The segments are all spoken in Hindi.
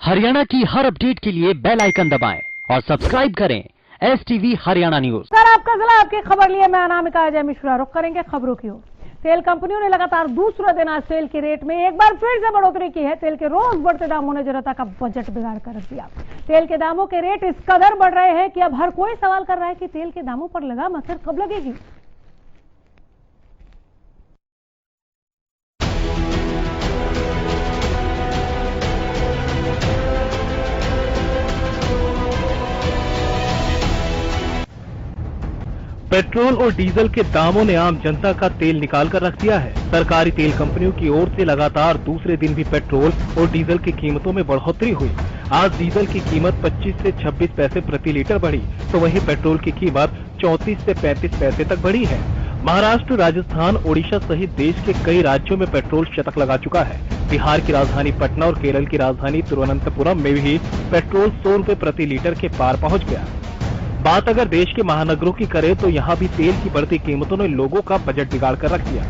हरियाणा की हर अपडेट के लिए बेल आइकन दबाएं और सब्सक्राइब करें STV हरियाणा न्यूज। सर आपका जिला आपकी खबर लिए मैं अनामिका अजय मिश्रा रुख करेंगे खबरों की ओर। तेल कंपनियों ने लगातार दूसरा दिन आज तेल के रेट में एक बार फिर से बढ़ोतरी की है। तेल के रोज बढ़ते दामों ने जनता का बजट बिगाड़ कर रख दिया। तेल के दामों के रेट इस कदर बढ़ रहे हैं कि अब हर कोई सवाल कर रहा है कि तेल के दामों पर लगाम आखिर कब लगेगी। पेट्रोल और डीजल के दामों ने आम जनता का तेल निकाल कर रख दिया है। सरकारी तेल कंपनियों की ओर से लगातार दूसरे दिन भी पेट्रोल और डीजल की कीमतों में बढ़ोतरी हुई। आज डीजल की कीमत 25 से 26 पैसे प्रति लीटर बढ़ी, तो वहीं पेट्रोल की कीमत 34 से 35 पैसे तक बढ़ी है। महाराष्ट्र, राजस्थान, ओडिशा सहित देश के कई राज्यों में पेट्रोल शतक लगा चुका है। बिहार की राजधानी पटना और केरल की राजधानी तिरुवनंतपुरम में भी पेट्रोल 100 रुपए प्रति लीटर के पार पहुंच गया। बात अगर देश के महानगरों की करें तो यहाँ भी तेल की बढ़ती कीमतों ने लोगों का बजट बिगाड़ कर रख दिया।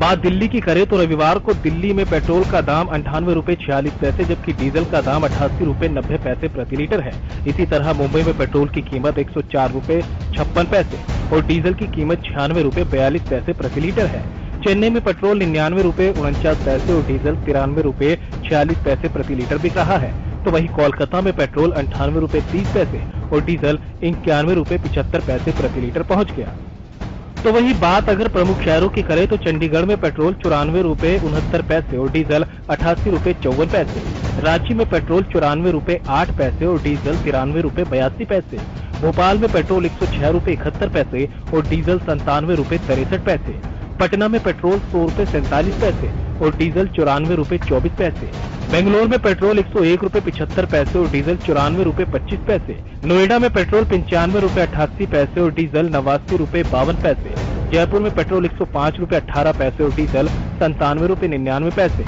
बात दिल्ली की करें तो रविवार को दिल्ली में पेट्रोल का दाम 98 रुपए 46 पैसे जबकि डीजल का दाम 88 रुपए 90 पैसे प्रति लीटर है। इसी तरह मुंबई में पेट्रोल की कीमत 104 रुपए 56 पैसे और डीजल की कीमत 96 रुपए 42 पैसे प्रति लीटर है। चेन्नई में पेट्रोल 99 रुपए 49 पैसे और डीजल 93 रुपए 46 पैसे प्रति लीटर बिक रहा है। तो वहीं कोलकाता में पेट्रोल 98 रुपए 30 पैसे और डीजल 91 रुपए 75 पैसे प्रति लीटर पहुंच गया। तो वहीं बात अगर प्रमुख शहरों की करें तो चंडीगढ़ में पेट्रोल 94 रुपए 69 पैसे और डीजल 88 रुपए 54 पैसे। रांची में पेट्रोल 94 रुपए 8 पैसे और डीजल 93 रुपए 82 पैसे। भोपाल में पेट्रोल 106 रुपए 71 पैसे और डीजल 97 रुपए 63 पैसे। पटना में पेट्रोल 100 रुपए 47 पैसे और डीजल 94 रुपए 24 पैसे। बेंगलोर में पेट्रोल 101 रुपए 75 पैसे और डीजल 94 रुपए 25 पैसे। नोएडा में पेट्रोल 95 रुपए 88 पैसे और डीजल 89 रुपए 52 पैसे। जयपुर में पेट्रोल 105 रुपए 18 पैसे और डीजल 97 रुपए 99 पैसे।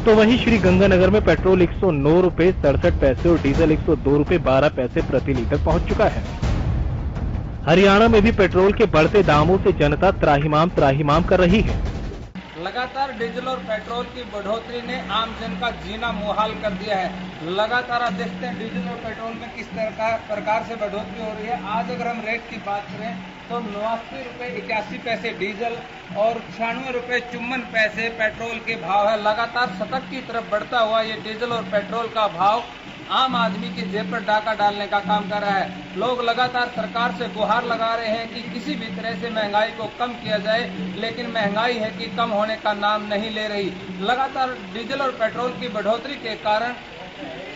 तो वहीं श्री गंगानगर में पेट्रोल 109 रुपए 67 पैसे और डीजल 102 रुपए 12 पैसे प्रति लीटर पहुंच चुका है। हरियाणा में भी पेट्रोल के बढ़ते दामों से जनता त्राहिमाम कर रही है। लगातार डीजल और पेट्रोल की बढ़ोतरी ने आम जन का जीना मुहाल कर दिया है। लगातार आप देखते हैं डीजल और पेट्रोल में किस प्रकार से बढ़ोतरी हो रही है। आज अगर हम रेट की बात करें तो 89 रुपए 81 पैसे डीजल और 96 रुपए 54 पैसे पेट्रोल के भाव है। लगातार शतक की तरफ बढ़ता हुआ ये डीजल और पेट्रोल का भाव आम आदमी की जेब पर डाका डालने का काम कर रहा है। लोग लगातार सरकार से गुहार लगा रहे हैं कि किसी भी तरह से महंगाई को कम किया जाए, लेकिन महंगाई है कि कम होने का नाम नहीं ले रही। लगातार डीजल और पेट्रोल की बढ़ोतरी के कारण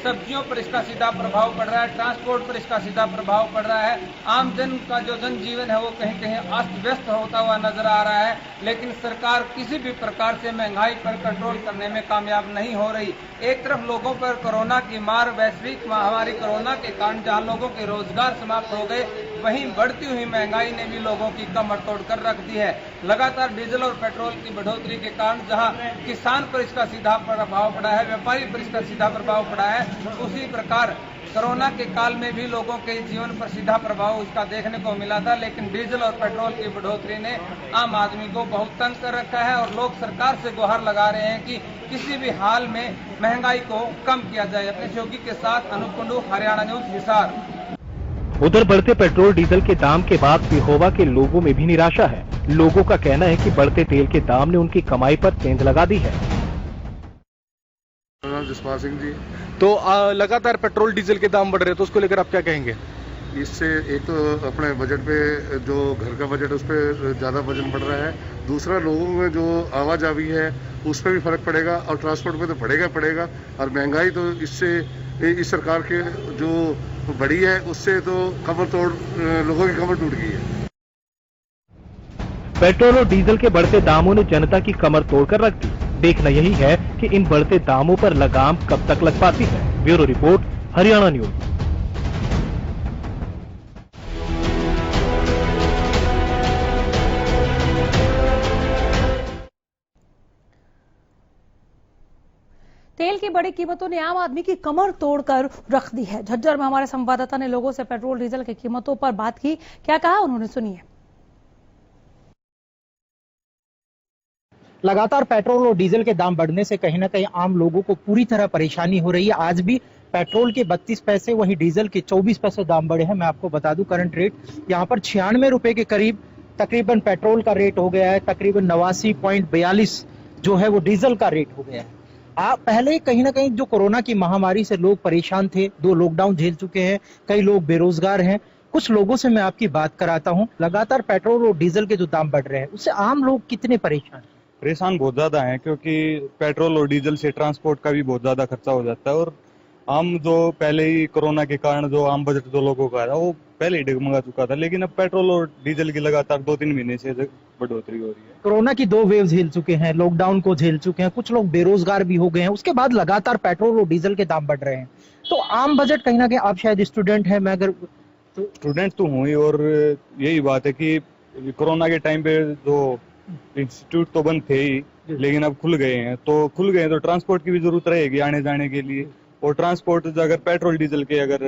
सब्जियों पर इसका सीधा प्रभाव पड़ रहा है, ट्रांसपोर्ट पर इसका सीधा प्रभाव पड़ रहा है। आम जन का जो जनजीवन है वो कहीं कहीं अस्त व्यस्त होता हुआ नजर आ रहा है, लेकिन सरकार किसी भी प्रकार से महंगाई पर कंट्रोल करने में कामयाब नहीं हो रही। एक तरफ लोगों पर कोरोना की मार, वैश्विक महामारी कोरोना के कारण जहां लोगों के रोजगार समाप्त हो गए, वहीं बढ़ती हुई महंगाई ने भी लोगों की कमर तोड़ कर रख दी है। लगातार डीजल और पेट्रोल की बढ़ोतरी के कारण जहां किसान पर इसका सीधा प्रभाव पड़ा है, व्यापारी पर इसका सीधा प्रभाव पड़ा है, उसी प्रकार कोरोना के काल में भी लोगों के जीवन पर सीधा प्रभाव इसका देखने को मिला था। लेकिन डीजल और पेट्रोल की बढ़ोतरी ने आम आदमी को बहुत तंग कर रखा है और लोग सरकार से गुहार लगा रहे हैं कि किसी भी हाल में महंगाई को कम किया जाए। अपने सहयोगी के साथ अनूप कुंडू, हरियाणा न्यूज, हिसार। उधर बढ़ते पेट्रोल डीजल के दाम के बाद पिहोवा के लोगों में भी निराशा है। लोगों का कहना है कि बढ़ते तेल के दाम ने उनकी कमाई पर सेंध लगा दी है। जसपाल सिंह जी। तो लगातार पेट्रोल डीजल के दाम बढ़ रहे हैं, तो उसको लेकर आप क्या कहेंगे? इससे एक तो अपने बजट पे जो घर का बजट है उस पर ज़्यादा वजन बढ़ रहा है। दूसरा लोगों में जो आवाजावी है उस पर भी फर्क पड़ेगा और ट्रांसपोर्ट पे तो पड़ेगा। और महंगाई तो इससे इस सरकार के जो बढ़ी है उससे तो लोगों की कमर टूट गई है। पेट्रोल और डीजल के बढ़ते दामों ने जनता की कमर तोड़कर रख दी। देखना यही है कि इन बढ़ते दामों पर लगाम कब तक लग पाती है। Bureau report, Haryana news. तेल की बड़ी कीमतों ने आम आदमी की कमर तोड़कर रख दी है। झज्जर में हमारे संवाददाता ने लोगों से पेट्रोल डीजल की कीमतों पर बात की। क्या कहा उन्होंने, सुनिए। लगातार पेट्रोल और डीजल के दाम बढ़ने से कहीं ना कहीं आम लोगों को पूरी तरह परेशानी हो रही है। आज भी पेट्रोल के 32 पैसे, वहीं डीजल के 24 पैसे दाम बढ़े हैं। मैं आपको बता दूं करंट रेट यहाँ पर 96 रुपए के करीब तकरीबन पेट्रोल का रेट हो गया है, तकरीबन 89.42 जो है वो डीजल का रेट हो गया है। पहले कहीं ना कहीं जो कोरोना की महामारी से लोग परेशान थे, 2 लॉकडाउन झेल चुके हैं, कई लोग बेरोजगार हैं। कुछ लोगों से मैं आपकी बात कराता हूं। लगातार पेट्रोल और डीजल के जो दाम बढ़ रहे हैं उससे आम लोग कितने परेशान बहुत ज्यादा हैं, क्योंकि पेट्रोल और डीजल से ट्रांसपोर्ट का भी बहुत ज्यादा खर्चा हो जाता है। और आम जो पहले ही कोरोना के कारण जो आम बजट जो लोगों का था वो पहले ही डगमगा चुका था, लेकिन अब पेट्रोल और डीजल की लगातार 2-3 महीने से बढ़ोतरी हो रही है। कोरोना की 2 वेव झेल चुके हैं, लॉकडाउन को झेल चुके हैं, कुछ लोग बेरोजगार भी हो गए हैं, उसके बाद लगातार पेट्रोल और डीजल के दाम बढ़ रहे हैं। तो आम बजट कहीं ना कहीं, आप शायद स्टूडेंट हैं, मैं अगर स्टूडेंट तो हूँ ही, और यही बात है कि कोरोना के टाइम पे जो इंस्टीट्यूट तो बंद थे ही, लेकिन अब खुल गए हैं तो ट्रांसपोर्ट की भी जरूरत रहेगी आने जाने के लिए। और ट्रांसपोर्ट अगर पेट्रोल डीजल के अगर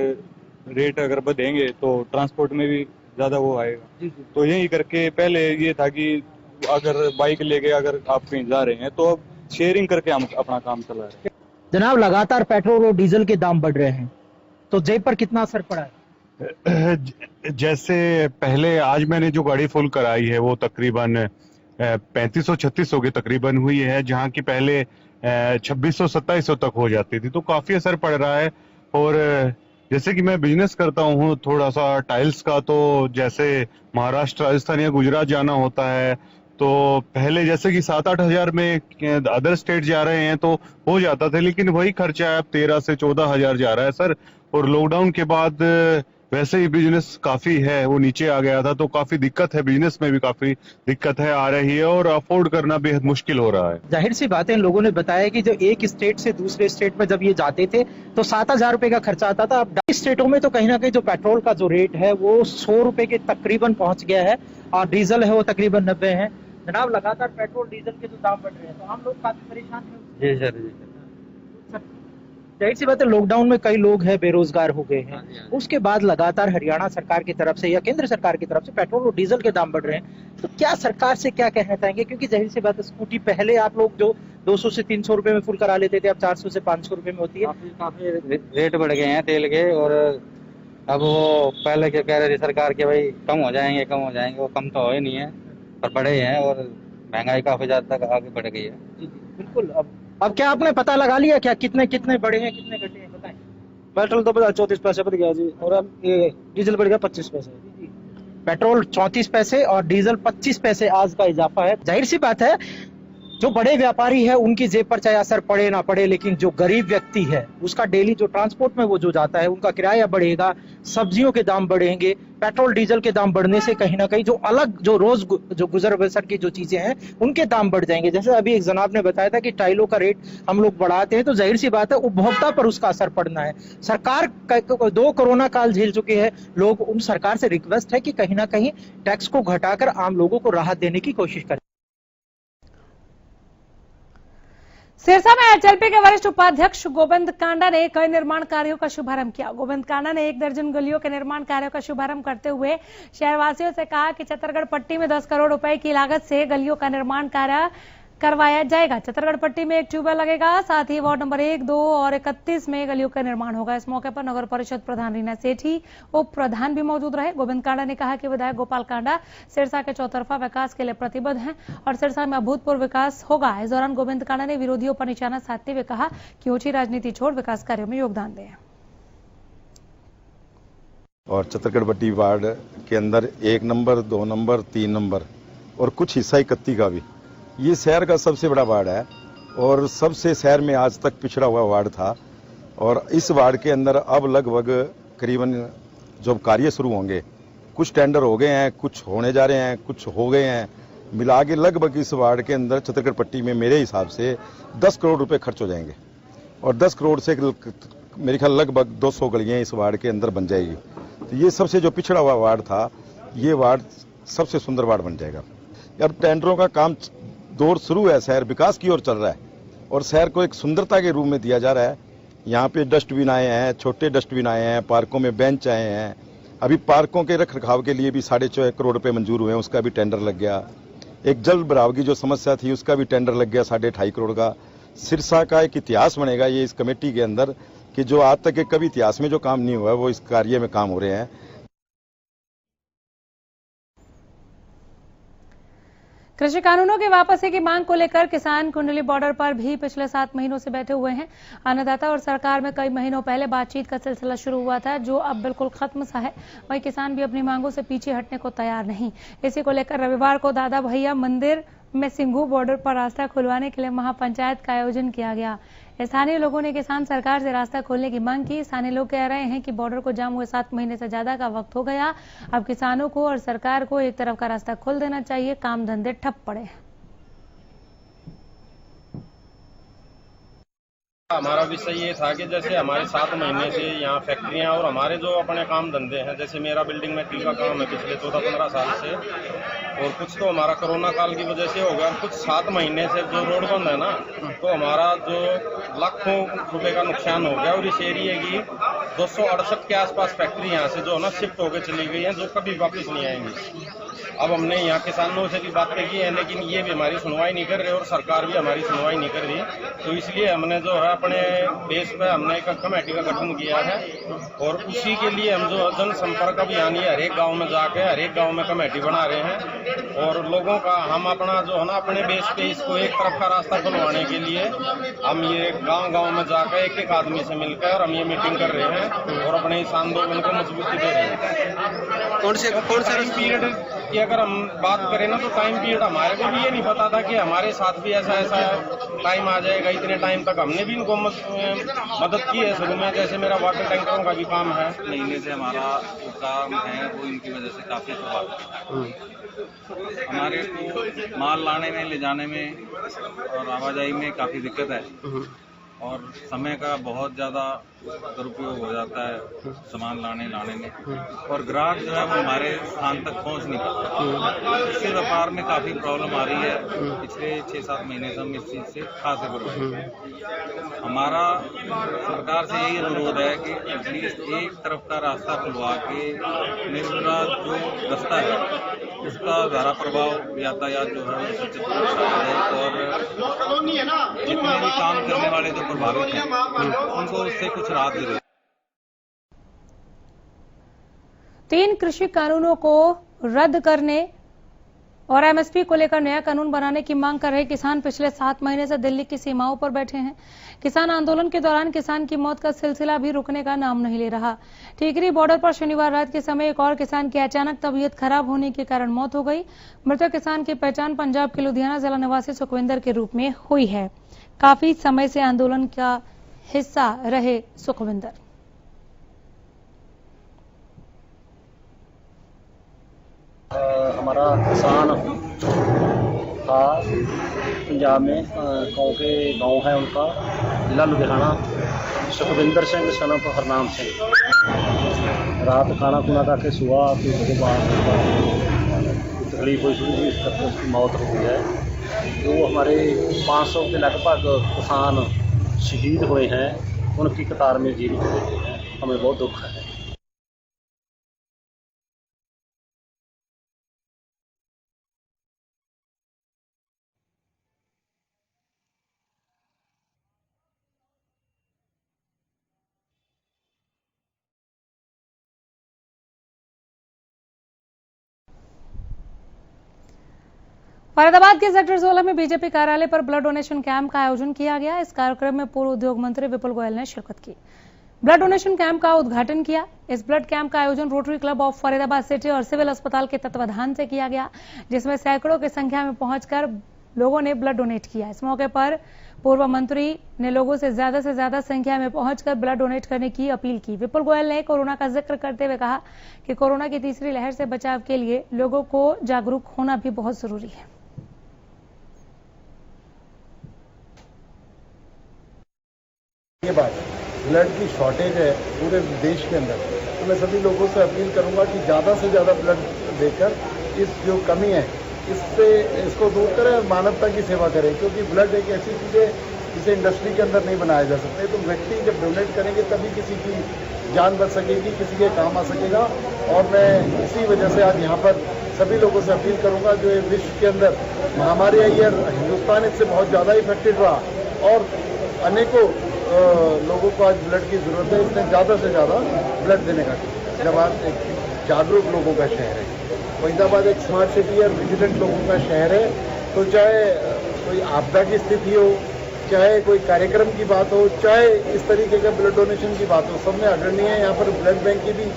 रेट अगर बढ़ेंगे तो ट्रांसपोर्ट में भी ज्यादा वो आएगा। तो यही करके पहले ये था कि अगर बाइक लेके अगर आप कहीं जा रहे हैं तो अब शेयरिंग करके हम अपना काम चला रहे हैं। जनाब, लगातार पेट्रोल और डीजल के दाम बढ़ रहे हैं तो जेब पर कितना असर पड़ा है? जैसे पहले आज मैंने जो गाड़ी फुल कराई है वो तकरीबन 3500-3600 की तकरीबन हुई है, जहाँ की पहले 2600-2700 तक हो जाती थी। तो काफी असर पड़ रहा है। और जैसे कि मैं बिजनेस करता हूँ थोड़ा सा टाइल्स का, तो जैसे महाराष्ट्र, राजस्थान या गुजरात जाना होता है तो पहले जैसे कि 7-8 हजार में अदर स्टेट जा रहे हैं तो हो जाता था, लेकिन वही खर्चा है अब 13 से 14 हजार जा रहा है सर। और लॉकडाउन के बाद वैसे ही बिजनेस काफी है वो नीचे आ गया था, तो काफी दिक्कत है, बिजनेस में भी काफी दिक्कत है आ रही है और अफोर्ड करना बेहद मुश्किल हो रहा है। जाहिर सी बात है, लोगों ने बताया कि जो एक स्टेट से दूसरे स्टेट में जब ये जाते थे तो 7,000 रुपए का खर्चा आता था। अब 20 स्टेटों में तो कहीं ना कहीं जो पेट्रोल का जो रेट है वो 100 रुपए के तकरीबन पहुंच गया है और डीजल है वो तकरीबन 90 है। जनाब, लगातार पेट्रोल डीजल के जो दाम बढ़ रहे हैं तो आम लोग काफी परेशान हैं। जी सर। जाहिर सी बात है, लॉकडाउन में कई लोग हैं बेरोजगार हो गए हैं। उसके बाद लगातार हरियाणा सरकार की तरफ से या केंद्र सरकार की तरफ से पेट्रोल और डीजल के दाम बढ़ रहे हैं, तो क्या सरकार से क्या कहना चाहेंगे? क्योंकि जाहिर सी बात है, स्कूटी पहले आप लोग जो 200 से 300 रुपए में फुल करा लेते थे, अब 400 से 500 रुपए में होती है। काफी रेट बढ़ गए हैं तेल के, और अब वो पहले क्या कह रहे थे सरकार के भाई कम हो जाएंगे, वो कम तो हो ही नहीं है पर बढ़े हैं, और महंगाई काफी ज्यादा तक आगे बढ़ गई है। बिल्कुल। अब क्या आपने पता लगा लिया क्या कितने बढ़े हैं, कितने घटे हैं, बताएं? पेट्रोल तो 34 पैसे बढ़ गया जी, और अब ये डीजल बढ़ गया 25 पैसे। पेट्रोल 34 पैसे और डीजल 25 पैसे आज का इजाफा है। जाहिर सी बात है, जो बड़े व्यापारी है उनकी जेब पर चाहे असर पड़े ना पड़े, लेकिन जो गरीब व्यक्ति है उसका डेली जो ट्रांसपोर्ट में वो जो जाता है उनका किराया बढ़ेगा, सब्जियों के दाम बढ़ेंगे, पेट्रोल डीजल के दाम बढ़ने से कहीं ना कहीं जो अलग जो रोज जो गुजर बसर की जो चीजें हैं उनके दाम बढ़ जाएंगे। जैसे अभी एक जनाब ने बताया था कि टाइलों का रेट हम लोग बढ़ाते हैं, तो जाहिर सी बात है उपभोक्ता पर उसका असर पड़ना है। सरकार 2 कोरोना काल झेल चुके हैं लोग, उन सरकार से रिक्वेस्ट है कि कहीं ना कहीं टैक्स को घटाकर आम लोगों को राहत देने की कोशिश करें। सिरसा में एचएलपी के वरिष्ठ उपाध्यक्ष गोविंद कांडा ने कई निर्माण कार्यों का शुभारंभ किया। गोविंद कांडा ने 1 दर्जन गलियों के निर्माण कार्यों का शुभारंभ करते हुए शहरवासियों से कहा कि चित्तरगढ़ पट्टी में 10 करोड़ रुपए की लागत से गलियों का निर्माण कार्य करवाया जाएगा। चित्तरगढ़ पट्टी में 1 ट्यूबवेल लगेगा, साथ ही वार्ड नंबर 1, 2 और 31 में गलियों का निर्माण होगा। इस मौके पर नगर परिषद प्रधान रीना सेठी, उप प्रधान भी मौजूद रहे। गोविंद कांडा ने कहा कि विधायक गोपाल कांडा सिरसा के चौतरफा विकास के लिए प्रतिबद्ध हैं और सिरसा में अभूतपूर्व विकास होगा। इस दौरान गोविंद कांडा ने विरोधियों पर निशाना साधते हुए कहा कि ओछी राजनीति छोड़ विकास कार्यों में योगदान दें। और चित्तरगढ़ पट्टी वार्ड के अंदर 1 नंबर, 2 नंबर, 3 नंबर और कुछ हिस्सा 31 का भी, ये शहर का सबसे बड़ा वार्ड है और सबसे शहर में आज तक पिछड़ा हुआ वार्ड था। और इस वार्ड के अंदर अब लगभग करीबन जो कार्य शुरू होंगे, कुछ टेंडर हो गए हैं, कुछ होने जा रहे हैं, कुछ हो गए हैं, मिला के लगभग इस वार्ड के अंदर चित्तरगढ़ पट्टी में मेरे हिसाब से 10 करोड़ रुपए खर्च हो जाएंगे और 10 करोड़ से मेरे ख्याल लगभग 200 गलियां इस वार्ड के अंदर बन जाएगी। तो ये सबसे जो पिछड़ा हुआ वार्ड था, ये वार्ड सबसे सुंदर वार्ड बन जाएगा। अब टेंडरों का काम दौर शुरू है, शहर विकास की ओर चल रहा है और शहर को एक सुंदरता के रूप में दिया जा रहा है। यहाँ पे डस्टबिन आए हैं, छोटे डस्टबिन आए हैं, पार्कों में बेंच आए हैं। अभी पार्कों के रख रखाव के लिए भी 4.5 करोड़ रुपए मंजूर हुए हैं, उसका भी टेंडर लग गया। एक जल भराव की जो समस्या थी उसका भी टेंडर लग गया 2.5 करोड़ का। सिरसा का एक इतिहास बनेगा ये इस कमेटी के अंदर कि जो आज तक के कभी इतिहास में जो काम नहीं हुआ है वो इस कार्य में काम हो रहे हैं। कृषि कानूनों के वापसी की मांग को लेकर किसान कुंडली बॉर्डर पर भी पिछले 7 महीनों से बैठे हुए हैं। अन्नदाता और सरकार में कई महीनों पहले बातचीत का सिलसिला शुरू हुआ था, जो अब बिल्कुल खत्म सा है। वहीं किसान भी अपनी मांगों से पीछे हटने को तैयार नहीं। इसी को लेकर रविवार को दादा भैया मंदिर में सिंघू बॉर्डर पर रास्ता खुलवाने के लिए महापंचायत का आयोजन किया गया। स्थानीय लोगों ने किसान सरकार से रास्ता खोलने की मांग की। स्थानीय लोग कह रहे हैं कि बॉर्डर को जाम हुए 7 महीने से ज्यादा का वक्त हो गया। अब किसानों को और सरकार को एक तरफ का रास्ता खोल देना चाहिए, काम धंधे ठप पड़े। हमारा विषय ये था कि जैसे हमारे 7 महीने से यहाँ फैक्ट्रियाँ और हमारे जो अपने काम धंधे हैं, जैसे मेरा बिल्डिंग में का काम है पिछले 14-15 साल से, और कुछ तो हमारा कोरोना काल की वजह से हो गया। कुछ 7 महीने से जो रोड बंद है ना, तो हमारा जो लाखों रुपए का नुकसान हो गया। और इस एरिए की 268 के आसपास फैक्ट्री यहाँ से जो है ना शिफ्ट होकर चली गई है, जो कभी वापस नहीं आएंगी। अब हमने यहाँ किसानों से भी बातें की है, लेकिन ये भी हमारी सुनवाई नहीं कर रहे और सरकार भी हमारी सुनवाई नहीं कर रही। तो इसलिए हमने जो है अपने बेस पे हमने एक कमेटी का गठन किया है, और उसी के लिए हम जो जनसंपर्क अभियान ये हर एक गाँव में जाके हर एक गाँव में कमेटी बना रहे हैं। और लोगों का हम अपना जो है ना अपने बेस पे इसको एक तरफ का रास्ता खुलवाने के लिए हम ये गांव-गांव में जाकर एक-एक आदमी से मिलकर हम ये मीटिंग कर रहे हैं और अपने इस आंदोलन को मजबूती दे रहे हैं। कौन से टाइम पीरियड की अगर हम बात करें ना, तो टाइम पीरियड हमारे को भी ये नहीं पता था कि हमारे साथ भी ऐसा टाइम आ जाएगा। इतने टाइम तक हमने भी इनको मदद की है शुरू में। जैसे मेरा वाटर टैंकरों का भी काम है, महीने से हमारा काम है वो इनकी वजह से काफी प्रभावित है। हमारे को माल लाने में, ले जाने में और आवाजाही में काफी दिक्कत है, और समय का बहुत ज्यादा दुरुपयोग हो जाता है सामान लाने में, और ग्राहक जो है वो हमारे स्थान तक पहुंच नहीं पाता। इससे व्यापार में काफी प्रॉब्लम आ रही है। पिछले 6-7 महीने से हम इस चीज से खासे प्रभावित। हमारा सरकार से यही अनुरोध है कि एटलीस्ट एक तरफ का रास्ता खुलवा के मेरा जो रास्ता है उसका धारा प्रभाव यातायात जो है सुचित और जितने भी काम करने वाले जो प्रभावित हैं उनको उससे कुछ राहत दे। 3 कृषि कानूनों को रद्द करने और एमएसपी को लेकर नया कानून बनाने की मांग कर रहे किसान पिछले 7 महीने से दिल्ली की सीमाओं पर बैठे हैं। किसान आंदोलन के दौरान किसान की मौत का सिलसिला भी रुकने का नाम नहीं ले रहा। टीकरी बॉर्डर पर शनिवार रात के समय एक और किसान की अचानक तबीयत खराब होने के कारण मौत हो गई। मृतक किसान की पहचान पंजाब के लुधियाना जिला निवासी सुखविंदर के रूप में हुई है। काफी समय से आंदोलन का हिस्सा रहे सुखविंदर। हमारा किसान था पंजाब में, गांव है उनका, जिला लुधियाना, सुखविंदर सिंह सन ऑफ हरनाम सिंह। रात खाना खुना खा के सुहा, फिर उसके बाद तकलीफ हुई, इस करके उसकी मौत हो गई है। जो हमारे 500 के लगभग किसान शहीद हुए हैं, उनकी कतार में जीवित हुए हैं। हमें बहुत दुख है। फरीदाबाद के सेक्टर 16 में बीजेपी कार्यालय पर ब्लड डोनेशन कैंप का आयोजन किया गया। इस कार्यक्रम में पूर्व उद्योग मंत्री विपुल गोयल ने शिरकत की। ब्लड डोनेशन कैंप का उद्घाटन किया। इस ब्लड कैंप का आयोजन rotary club of Faridabad city और सिविल अस्पताल के तत्वाधान से किया गया, जिसमें सैकड़ों की संख्या में पहुंचकर लोगों ने ब्लड डोनेट किया। इस मौके पर पूर्व मंत्री ने लोगों से ज्यादा संख्या में पहुंचकर ब्लड डोनेट करने की अपील की। विपुल गोयल ने कोरोना का जिक्र करते हुए कहा कि कोरोना की तीसरी लहर से बचाव के लिए लोगों को जागरूक होना भी बहुत जरूरी है। ये बात है, ब्लड की शॉर्टेज है पूरे देश के अंदर, तो मैं सभी लोगों से अपील करूंगा कि ज़्यादा से ज़्यादा ब्लड देकर इस जो कमी है इसको दूर करें और मानवता की सेवा करें। क्योंकि ब्लड एक ऐसी चीज़ है जिसे इंडस्ट्री के अंदर नहीं बनाया जा सकता। तो व्यक्ति जब डोनेट करेंगे तभी किसी की जान बच सकेगी, किसी के काम आ सकेगा। और मैं इसी वजह से आज यहाँ पर सभी लोगों से अपील करूँगा, जो ये विश्व के अंदर महामारी आई है, हिंदुस्तान इससे बहुत ज़्यादा इफेक्टेड रहा और अनेकों लोगों लोगों को आज ब्लड की जरूरत है, इसलिए ज़्यादा से ज़्यादा ब्लड देने का जवाब एक जागरूक लोगों का शहर है। फरीदाबाद एक स्मार्ट सिटी और विजिलेंट लोगों का शहर है, तो चाहे कोई आपदा की स्थिति हो, चाहे कोई कार्यक्रम की बात हो, चाहे इस तरीके का ब्लड डोनेशन की बात हो, सब में अग्रणी है। यहाँ पर ब्लड बैंक की भी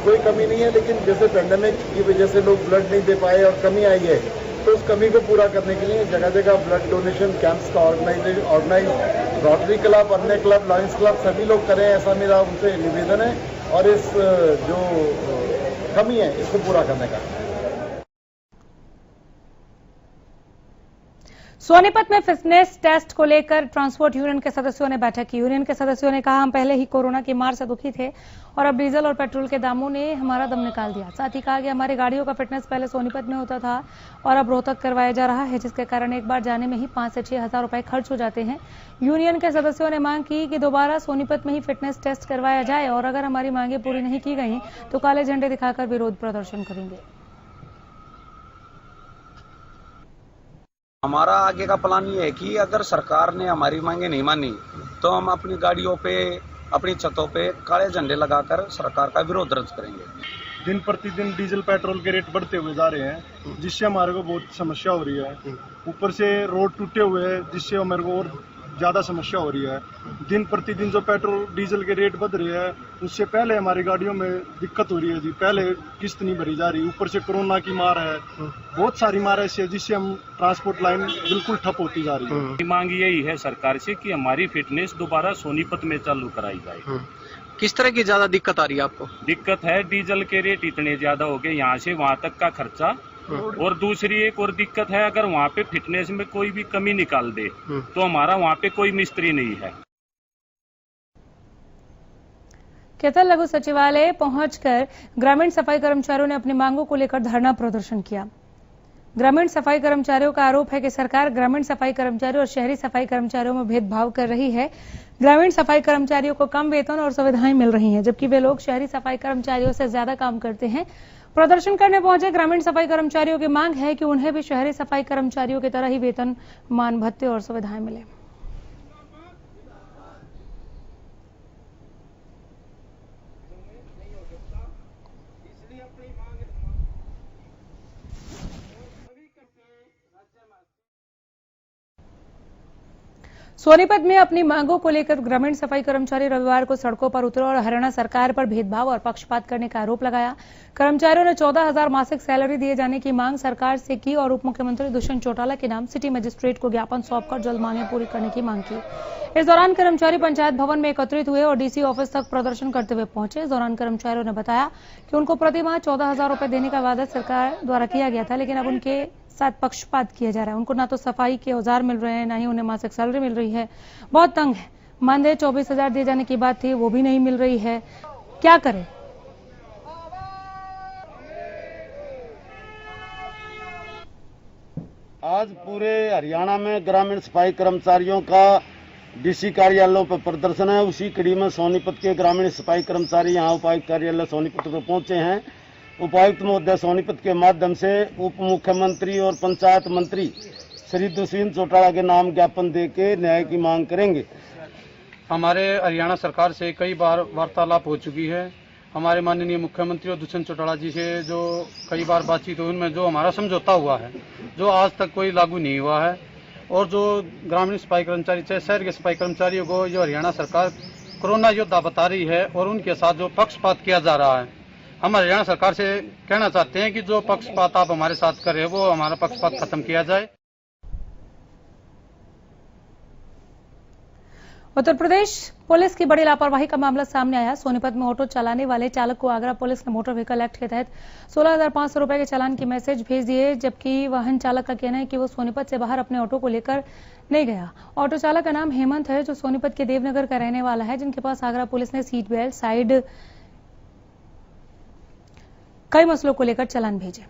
कोई कमी नहीं है, लेकिन जैसे पेंडेमिक की वजह से लोग ब्लड नहीं दे पाए और कमी आई है, तो उस कमी को पूरा करने के लिए जगह जगह ब्लड डोनेशन कैंप्स का ऑर्गेनाइज रोटरी क्लब, अन्य क्लब, लायंस क्लब सभी लोग करें, ऐसा मेरा उनसे निवेदन है। और इस जो कमी है इसको पूरा करने का। सोनीपत में फिटनेस टेस्ट को लेकर ट्रांसपोर्ट यूनियन के सदस्यों ने बैठक की। यूनियन के सदस्यों ने कहा, हम पहले ही कोरोना की मार से दुखी थे और अब डीजल और पेट्रोल के दामों ने हमारा दम निकाल दिया। साथ ही कहा कि हमारी गाड़ियों का फिटनेस पहले सोनीपत में होता था और अब रोहतक करवाया जा रहा है, जिसके कारण एक बार जाने में ही 5 से 6 हजार रुपए खर्च हो जाते हैं। यूनियन के सदस्यों ने मांग की कि दोबारा सोनीपत में ही फिटनेस टेस्ट करवाया जाए और अगर हमारी मांगे पूरी नहीं की गई तो काले झंडे दिखाकर विरोध प्रदर्शन करेंगे। हमारा आगे का प्लान ये है कि अगर सरकार ने हमारी मांगे नहीं मानी तो हम अपनी गाड़ियों पे, अपनी छतों पे काले झंडे लगाकर सरकार का विरोध दर्ज करेंगे। दिन प्रतिदिन डीजल पेट्रोल के रेट बढ़ते हुए जा रहे हैं, जिससे हमारे को बहुत समस्या हो रही है। ऊपर से रोड टूटे हुए हैं, जिससे हमारे को और ज़्यादा समस्या हो रही है। दिन प्रतिदिन जो पेट्रोल डीजल के रेट बढ़ रहे हैं, उससे पहले हमारी गाड़ियों में दिक्कत हो रही है जी। पहले किस्त नहीं भरी जा रही, ऊपर से कोरोना की मार है, बहुत सारी मार ऐसी है जिससे हम ट्रांसपोर्ट लाइन बिल्कुल ठप होती जा रही है। मांग यही है सरकार से कि हमारी फिटनेस दोबारा सोनीपत में चालू कराई जाए। किस तरह की ज्यादा दिक्कत आ रही है आपको? दिक्कत है, डीजल के रेट इतने ज्यादा हो गए, यहाँ से वहाँ तक का खर्चा। और दूसरी एक और दिक्कत है, अगर वहाँ पे फिटनेस में कोई भी कमी निकाल दे तो हमारा वहाँ पे कोई मिस्त्री नहीं है। कैथल लघु सचिवालय पहुंचकर ग्रामीण सफाई कर्मचारियों ने अपनी मांगों को लेकर धरना प्रदर्शन किया। ग्रामीण सफाई कर्मचारियों का आरोप है कि सरकार ग्रामीण सफाई कर्मचारियों और शहरी सफाई कर्मचारियों में भेदभाव कर रही है। ग्रामीण सफाई कर्मचारियों को कम वेतन और सुविधाएं मिल रही हैं, जबकि वे लोग शहरी सफाई कर्मचारियों से ज्यादा काम करते हैं। प्रदर्शन करने पहुंचे ग्रामीण सफाई कर्मचारियों की मांग है कि उन्हें भी शहरी सफाई कर्मचारियों की तरह ही वेतन, मान भत्ते और सुविधाएं मिले। सोनीपत में अपनी मांगों को लेकर ग्रामीण सफाई कर्मचारी रविवार को सड़कों पर उतरे और हरियाणा सरकार पर भेदभाव और पक्षपात करने का आरोप लगाया। कर्मचारियों ने 14,000 मासिक सैलरी दिए जाने की मांग सरकार से की और उप मुख्यमंत्री दुष्यंत चौटाला के नाम सिटी मजिस्ट्रेट को ज्ञापन सौंपकर जल्द मांगें पूरी करने की मांग की। इस दौरान कर्मचारी पंचायत भवन में एकत्रित हुए और डीसी ऑफिस तक प्रदर्शन करते हुए पहुंचे। इस दौरान कर्मचारियों ने बताया कि उनको प्रति माह 14,000 रुपए देने का वादा सरकार द्वारा किया गया था, लेकिन अब उनके साथ पक्षपात किया जा रहा है। उनको ना तो सफाई के औजार मिल रहे हैं, ना ही उन्हें मासिक सैलरी मिल रही है। बहुत तंग है। मानदेय 24,000 दिए जाने की बात थी, वो भी नहीं मिल रही है। क्या करें? आज पूरे हरियाणा में ग्रामीण सफाई कर्मचारियों का डीसी कार्यालयों पर प्रदर्शन है। उसी कड़ी में सोनीपत के ग्रामीण सफाई कर्मचारी यहाँ उपायुक्त कार्यालय सोनीपत पर पहुंचे हैं। उपायुक्त महोदय सोनीपत के माध्यम से उप मुख्यमंत्री और पंचायत मंत्री श्री दुष्यंत चौटाला के नाम ज्ञापन देके न्याय की मांग करेंगे। हमारे हरियाणा सरकार से कई बार वार्तालाप हो चुकी है। हमारे माननीय मुख्यमंत्री और दुष्यंत चौटाला जी से जो कई बार बातचीत हुई, उनमें जो हमारा समझौता हुआ है, जो आज तक कोई लागू नहीं हुआ है। और जो ग्रामीण सफाई कर्मचारी चाहे शहर के सफाई कर्मचारियों को जो हरियाणा सरकार कोरोना योद्धा बता रही है और उनके साथ जो पक्षपात किया जा रहा है, हम हरियाणा सरकार से कहना चाहते हैं कि जो पक्षपात आप हमारे साथ कर रहे हैं वो हमारा पक्षपात खत्म किया जाए। उत्तर प्रदेश पुलिस की बड़ी लापरवाही का मामला सामने आया। सोनीपत में ऑटो चलाने वाले चालक को आगरा पुलिस ने मोटर व्हीकल एक्ट के तहत 16,500 रुपए के चालान की मैसेज भेज दिए, जबकि वाहन चालक का कहना है कि वो सोनीपत से बाहर अपने ऑटो को लेकर नहीं गया। ऑटो चालक का नाम हेमंत है, जो सोनीपत के देवनगर का रहने वाला है, जिनके पास आगरा पुलिस ने सीट बेल्ट, साइड कई मसलों को लेकर चालान भेजे।